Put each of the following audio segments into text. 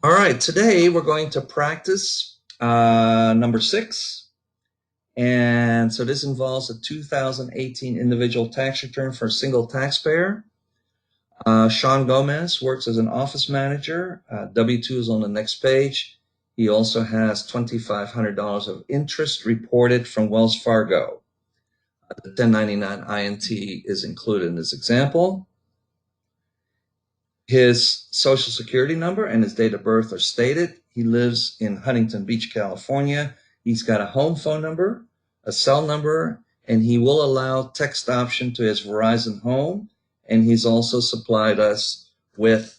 All right, today we're going to practice number 6. And so this involves a 2018 individual tax return for a single taxpayer. Shaun Gomez works as an office manager. W-2 is on the next page. He also has $2,500 of interest reported from Wells Fargo. The 1099 INT is included in this example. His social security number and his date of birth are stated. He lives in Huntington Beach, California. He's got a home phone number, a cell number, and he will allow text option to his Verizon home. And he's also supplied us with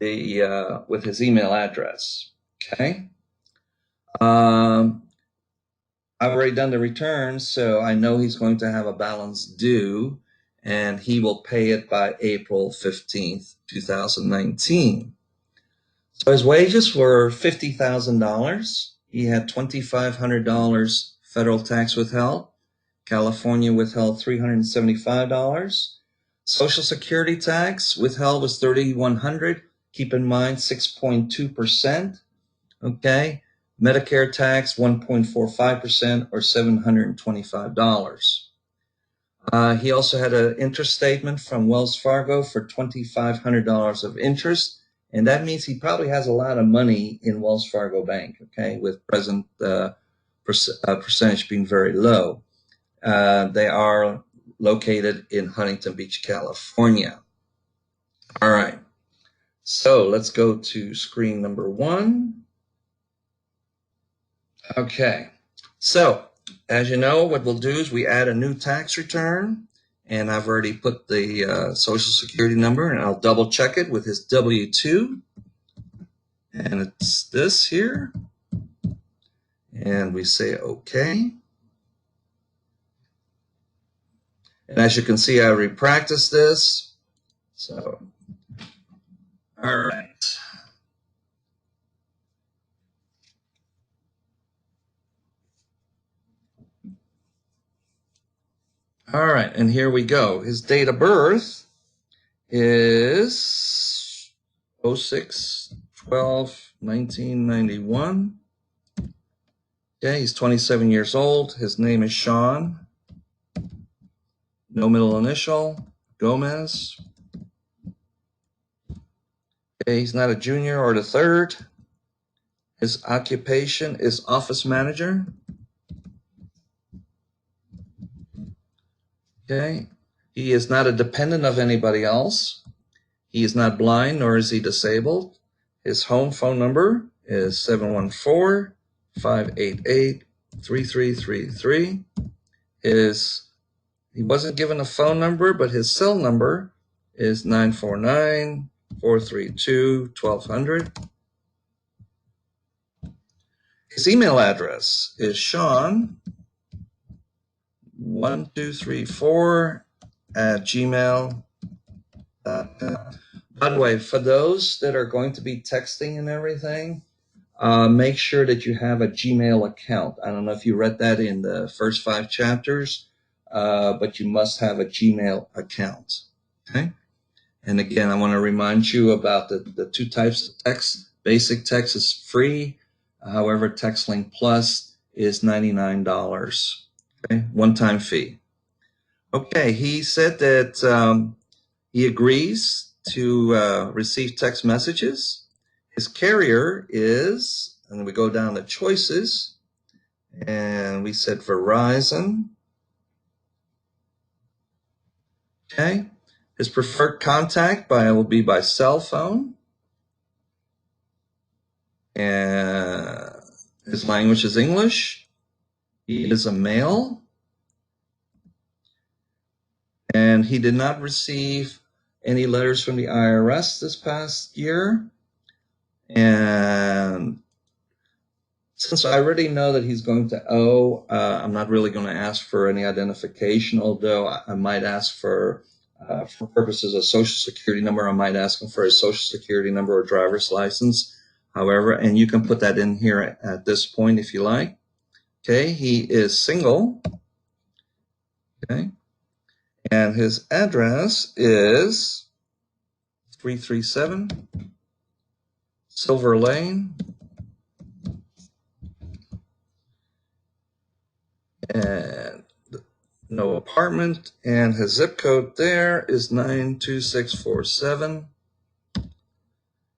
with his email address. Okay. I've already done the returns, so I know he's going to have a balance due, and he will pay it by April 15th, 2019. So his wages were $50,000. He had $2,500 federal tax withheld. California withheld $375. Social Security tax withheld was $3,100. Keep in mind 6.2%. Okay. Medicare tax 1.45% or $725. He also had an interest statement from Wells Fargo for $2,500 of interest, and that means he probably has a lot of money in Wells Fargo Bank, okay, with present percentage being very low. They are located in Huntington Beach, California. All right, so let's go to screen number 1. Okay, so as you know, what we'll do is we add a new tax return, and I've already put the Social Security number, and I'll double check it with his W-2, and it's this here, and we say okay. And as you can see, I repracticed this, so all right. All right, and here we go. His date of birth is 06/12/1991. Okay, he's 27 years old. His name is Shaun. No middle initial. Gomez. Okay, he's not a junior or the third. His occupation is office manager. Okay, he is not a dependent of anybody else. He is not blind, nor is he disabled. His home phone number is 714-588-3333. He wasn't given a phone number, but his cell number is 949-432-1200. His email address is Shaun1234@gmail.com. By the way, for those that are going to be texting and everything, make sure that you have a Gmail account. I don't know if you read that in the first 5 chapters, but you must have a Gmail account. Okay. And again, I want to remind you about the 2 types of text. Basic text is free. However, TextLink Plus is $99. Okay, one-time fee. Okay, he said that he agrees to receive text messages. His carrier is, and we go down to choices, and we said Verizon. Okay, his preferred contact will be by cell phone, and his language is English. He is a male, and he did not receive any letters from the IRS this past year. And since I already know that he's going to owe, I'm not really going to ask for any identification, although I might ask for purposes of Social Security number, I might ask him for his Social Security number or driver's license. However, and you can put that in here at this point if you like. Okay, he is single. Okay, and his address is 337 Silver Lane. And no apartment. And his zip code there is 92647.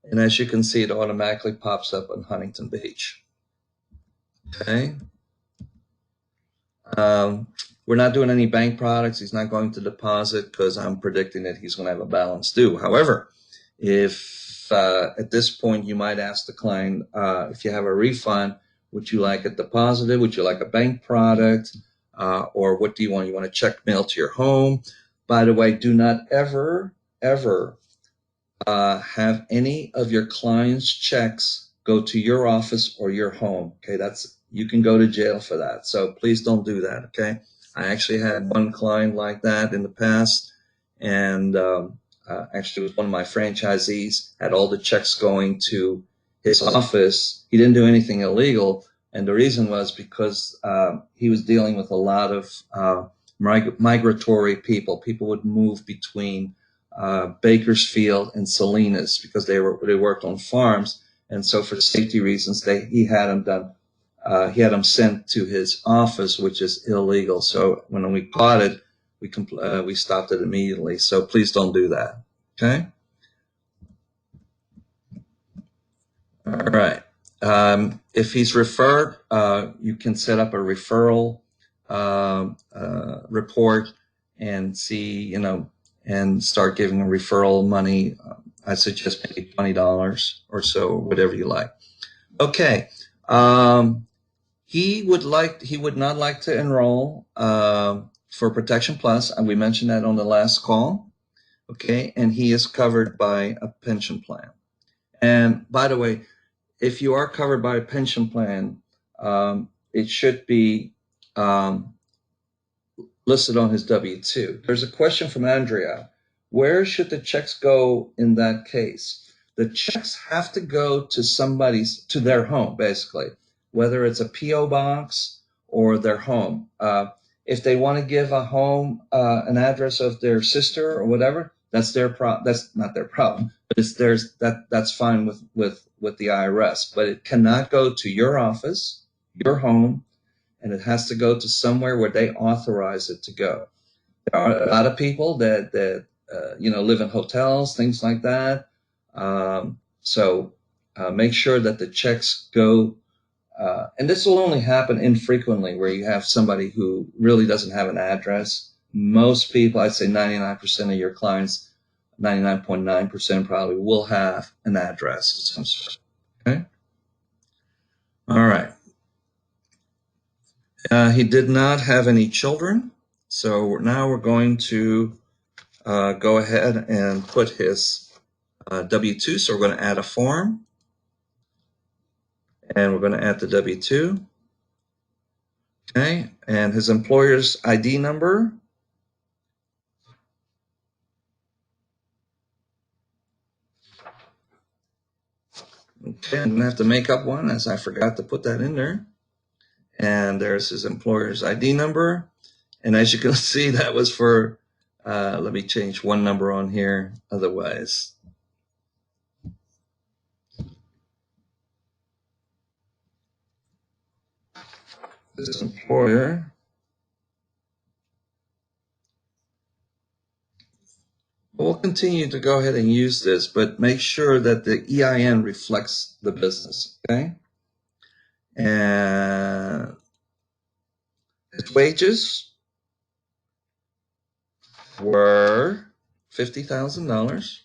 And as you can see, it automatically pops up on Huntington Beach. Okay. We're not doing any bank products. He's not going to deposit because I'm predicting that he's going to have a balance due. However, if at this point you might ask the client, if you have a refund, would you like it deposited? Would you like a bank product? Or what do you want? You want a check mailed to your home? By the way, do not ever have any of your clients' checks go to your office or your home. Okay, you can go to jail for that. So please don't do that. Okay, I actually had one client like that in the past, and actually it was one of my franchisees, had all the checks going to his office. He didn't do anything illegal, and the reason was because he was dealing with a lot of migratory people. People would move between Bakersfield and Salinas because they worked on farms, and so for safety reasons, he had them sent to his office, which is illegal. So when we caught it, we stopped it immediately. So please don't do that. Okay. All right. If he's referred, you can set up a referral report and see, and start giving a referral money. I suggest maybe $20 or so, whatever you like. Okay. He would not like to enroll for Protection Plus, and we mentioned that on the last call. Okay, and he is covered by a pension plan. And by the way, if you are covered by a pension plan, it should be listed on his W-2. There's a question from Andrea. Where should the checks go in that case? The checks have to go to their home, basically, whether it's a P.O. box or their home. If they want to give a home an address of their sister or whatever, that's their problem. That's not their problem, but it's theirs. That's fine with the IRS. But it cannot go to your office, your home, and it has to go to somewhere where they authorize it to go. There are a lot of people that live in hotels, things like that. So make sure that the checks go. And this will only happen infrequently where you have somebody who really doesn't have an address. Most people, I'd say 99% of your clients, 99.9% probably will have an address of some sort. Okay? All right. He did not have any children. So now we're going to go ahead and put his W-2. So we're going to add a form. And we're going to add the W-2. Okay. And his employer's ID number. Okay, I'm going to have to make up one as I forgot to put that in there. And there's his employer's ID number. And as you can see, that was for, let me change one number on here. Otherwise, his employer. We'll continue to go ahead and use this, but make sure that the EIN reflects the business, okay? And his wages were $50,000.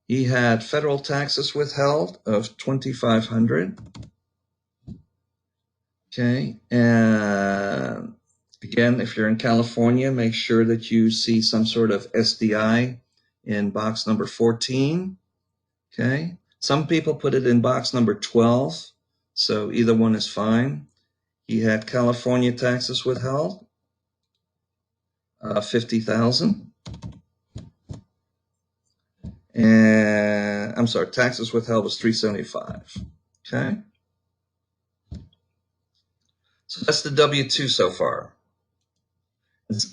He had federal taxes withheld of $2,500. Okay, and again, if you're in California, make sure that you see some sort of SDI in box number 14. Okay, some people put it in box number 12, so either one is fine. He had California taxes withheld, $50,000. And I'm sorry, taxes withheld was $375,000. Okay. So that's the W-2 so far.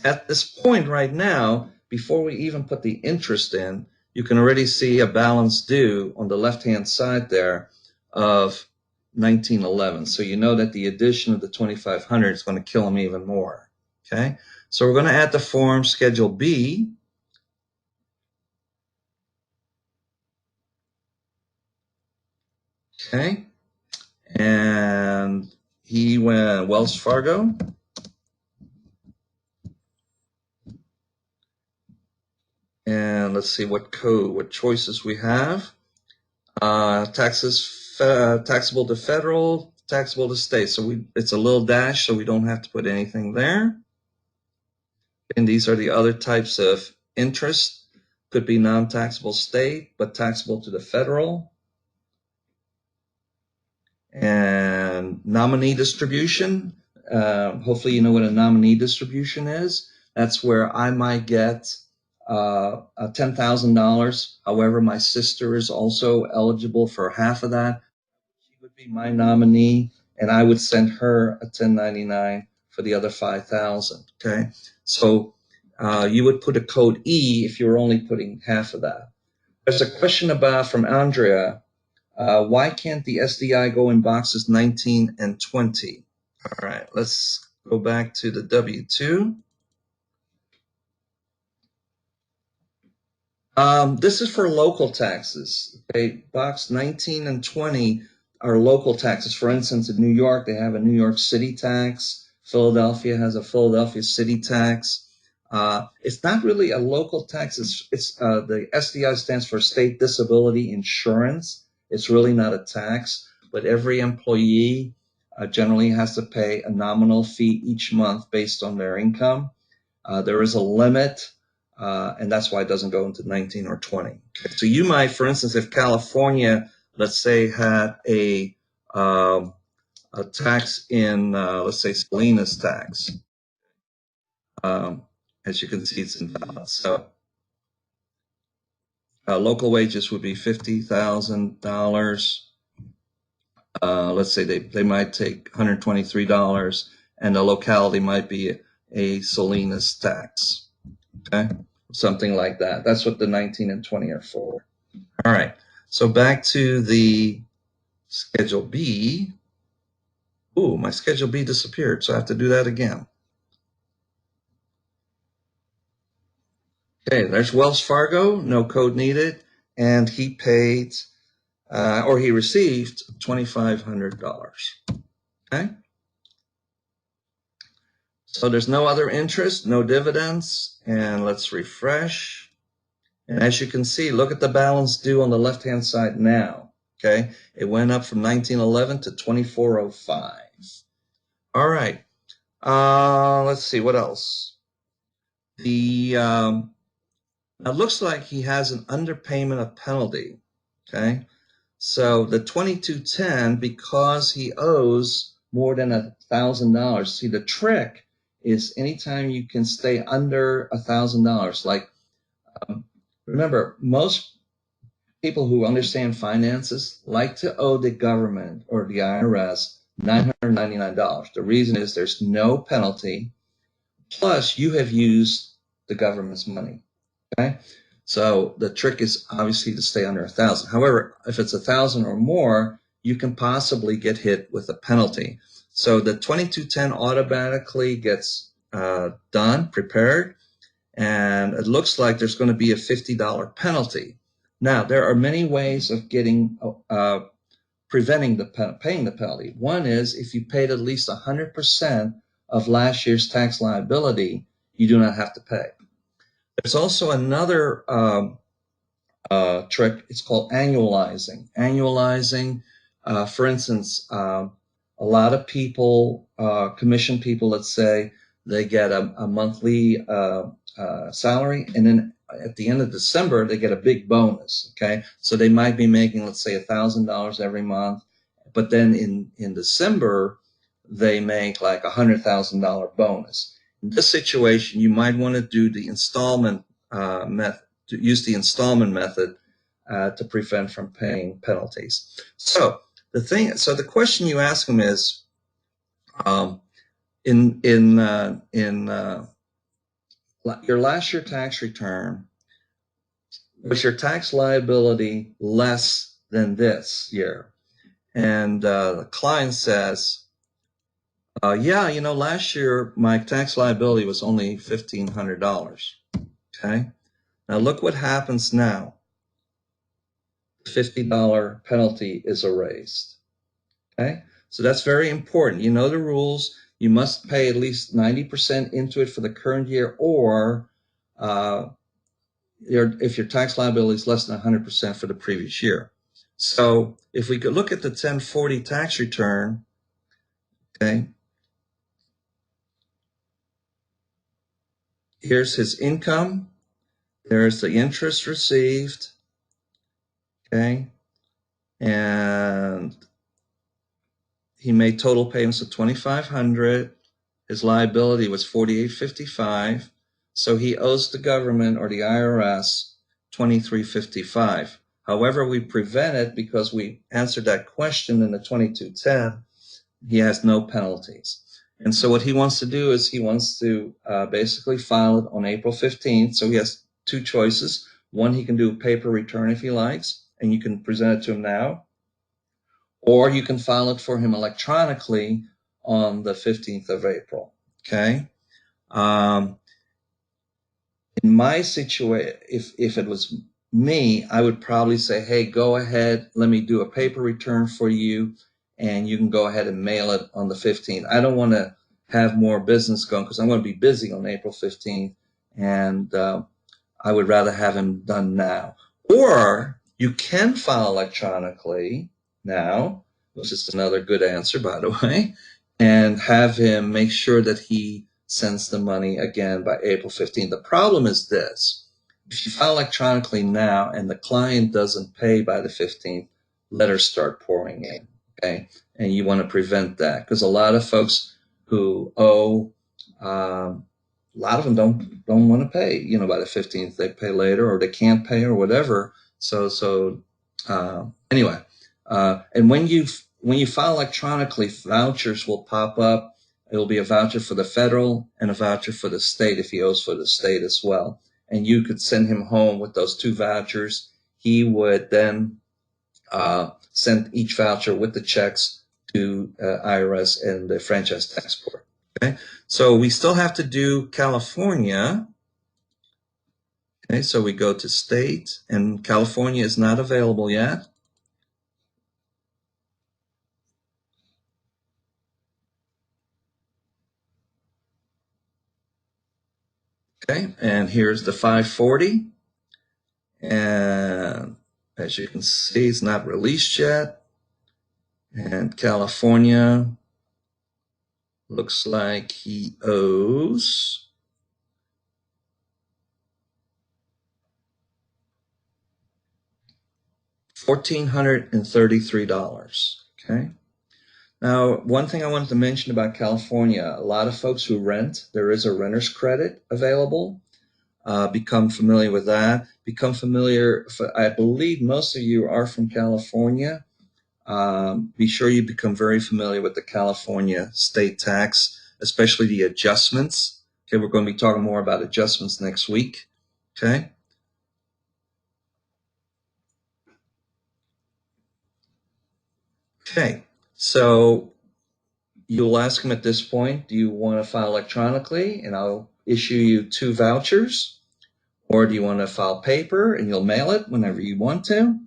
At this point right now, before we even put the interest in, you can already see a balance due on the left-hand side there of 1911. So you know that the addition of the 2,500 is going to kill him even more. Okay, so we're going to add the form Schedule B. Okay, and he went Wells Fargo. And let's see what choices we have. Taxable to federal, taxable to state. So it's a little dash, so we don't have to put anything there. And these are the other types of interest. Could be non-taxable state, but taxable to the federal. And nominee distribution. Hopefully you know what a nominee distribution is. That's where I might get $10,000. However, my sister is also eligible for half of that. She would be my nominee, and I would send her a 1099 for the other 5,000. Okay, so you would put a code E if you're only putting half of that. There's a question from Andrea. Why can't the SDI go in boxes 19 and 20? All right, let's go back to the W-2. This is for local taxes. Okay, box 19 and 20 are local taxes. For instance, in New York, they have a New York City tax. Philadelphia has a Philadelphia City tax. It's not really a local tax. It's the SDI stands for State Disability Insurance. It's really not a tax, but every employee generally has to pay a nominal fee each month based on their income. There is a limit, and that's why it doesn't go into 19 or 20. So you might, for instance, if California, let's say, had a tax in, let's say, Salinas tax. As you can see, it's in balance. So local wages would be $50,000. Let's say they might take $123, and the locality might be a Salinas tax. Okay, something like that. That's what the 19 and 20 are for. All right, so back to the Schedule B. Ooh, my Schedule B disappeared, so I have to do that again. Okay, there's Wells Fargo, no code needed, and he paid, or he received $2,500. Okay, so there's no other interest, no dividends, and let's refresh. And as you can see, look at the balance due on the left-hand side now. Okay, it went up from 1911 to 2405. All right, let's see what else. It looks like he has an underpayment of penalty. Okay, so the 2210, because he owes more than $1,000. See, the trick is anytime you can stay under $1,000. Like, remember, most people who understand finances like to owe the government or the IRS $999. The reason is there's no penalty, plus you have used the government's money. Okay, so the trick is obviously to stay under 1,000. However, if it's 1,000 or more, you can possibly get hit with a penalty. So the 2210 automatically gets prepared, and it looks like there's going to be a $50 penalty. Now, there are many ways of preventing paying the penalty. One is if you paid at least 100% of last year's tax liability, you do not have to pay. There's also another trick. It's called annualizing. Annualizing, for instance, a lot of people, commission people, let's say, they get a monthly salary, and then at the end of December, they get a big bonus. Okay, so they might be making, let's say, $1,000 every month, but then in December, they make like $100,000 bonus. In this situation, you might want to do the installment method, to use the installment method to prevent from paying penalties. So the question you ask them is, in your last year tax return, was your tax liability less than this year? And the client says, yeah, last year my tax liability was only $1,500. Okay. Now look what happens now. $50 penalty is erased. Okay. So that's very important. You know the rules. You must pay at least 90% into it for the current year, or if your tax liability is less than 100% for the previous year. So if we could look at the 1040 tax return, okay, here's his income. There's the interest received, okay, and he made total payments of $2,500. His liability was $4,855, so he owes the government or the IRS $2,355. However, we prevent it because we answered that question in the 2210. He has no penalties. And so what he wants to do is he wants to basically file it on April 15th. So he has two choices. One, he can do a paper return if he likes, and you can present it to him now. Or you can file it for him electronically on the 15th of April. Okay? In my situation, if it was me, I would probably say, hey, go ahead, let me do a paper return for you, and you can go ahead and mail it on the 15th. I don't want to have more business going because I'm going to be busy on April 15th, and I would rather have him done now. Or you can file electronically now, which is another good answer, by the way, and have him make sure that he sends the money again by April 15th. The problem is this. If you file electronically now and the client doesn't pay by the 15th, letters start pouring in, okay? And you want to prevent that because a lot of folks who owe, a lot of them don't want to pay, by the 15th. They pay later or they can't pay or whatever. So anyway, and when you file electronically, vouchers will pop up. It'll be a voucher for the federal and a voucher for the state if he owes for the state as well. And you could send him home with those two vouchers. He would then send each voucher with the checks to IRS and the franchise tax board. Okay, so we still have to do California. Okay, so we go to state, and California is not available yet. Okay, and here's the 540. And as you can see, it's not released yet. And California looks like he owes $1,433. Okay. Now, one thing I wanted to mention about California, a lot of folks who rent, there is a renter's credit available. Become familiar with that. Become familiar, I believe most of you are from California. Be sure you become very familiar with the California state tax, especially the adjustments. Okay, we're going to be talking more about adjustments next week. Okay. Okay, so you'll ask them at this point, do you want to file electronically and I'll issue you two vouchers? Or do you want to file paper and you'll mail it whenever you want to?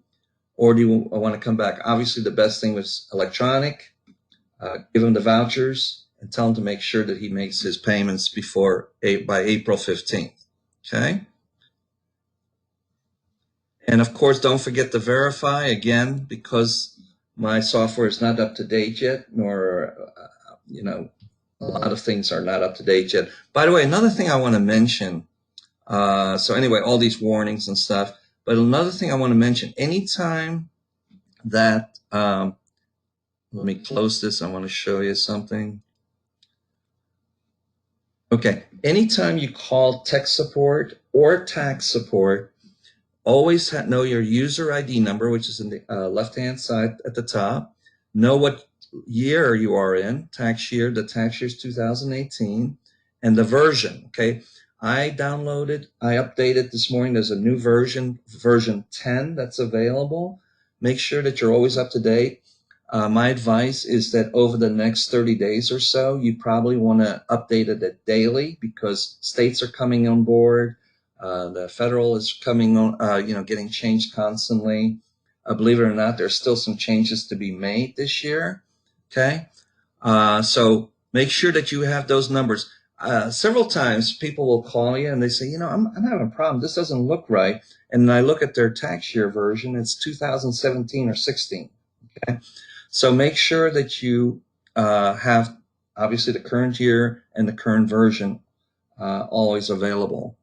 Or do you want to come back? Obviously, the best thing was electronic. Give him the vouchers and tell him to make sure that he makes his payments by April 15th. Okay? And of course, don't forget to verify again because my software is not up to date yet, nor, a lot of things are not up to date yet. By the way, another thing I want to mention, so anyway, all these warnings and stuff, but another thing I want to mention, anytime that, let me close this, I want to show you something. Okay, anytime you call tech support or tax support, always know your user ID number, which is in the left-hand side at the top. Know what year you are in, tax year. The tax year is 2018, and the version. Okay, I updated this morning. There's a new version 10 that's available. Make sure that you're always up to date. My advice is that over the next 30 days or so, you probably want to update it daily because states are coming on board. The federal is coming on, getting changed constantly. Believe it or not, there's still some changes to be made this year. Okay. So make sure that you have those numbers. Several times people will call you and they say, I'm having a problem. This doesn't look right. And then I look at their tax year version. It's 2017 or 16. Okay. So make sure that you have obviously the current year and the current version always available.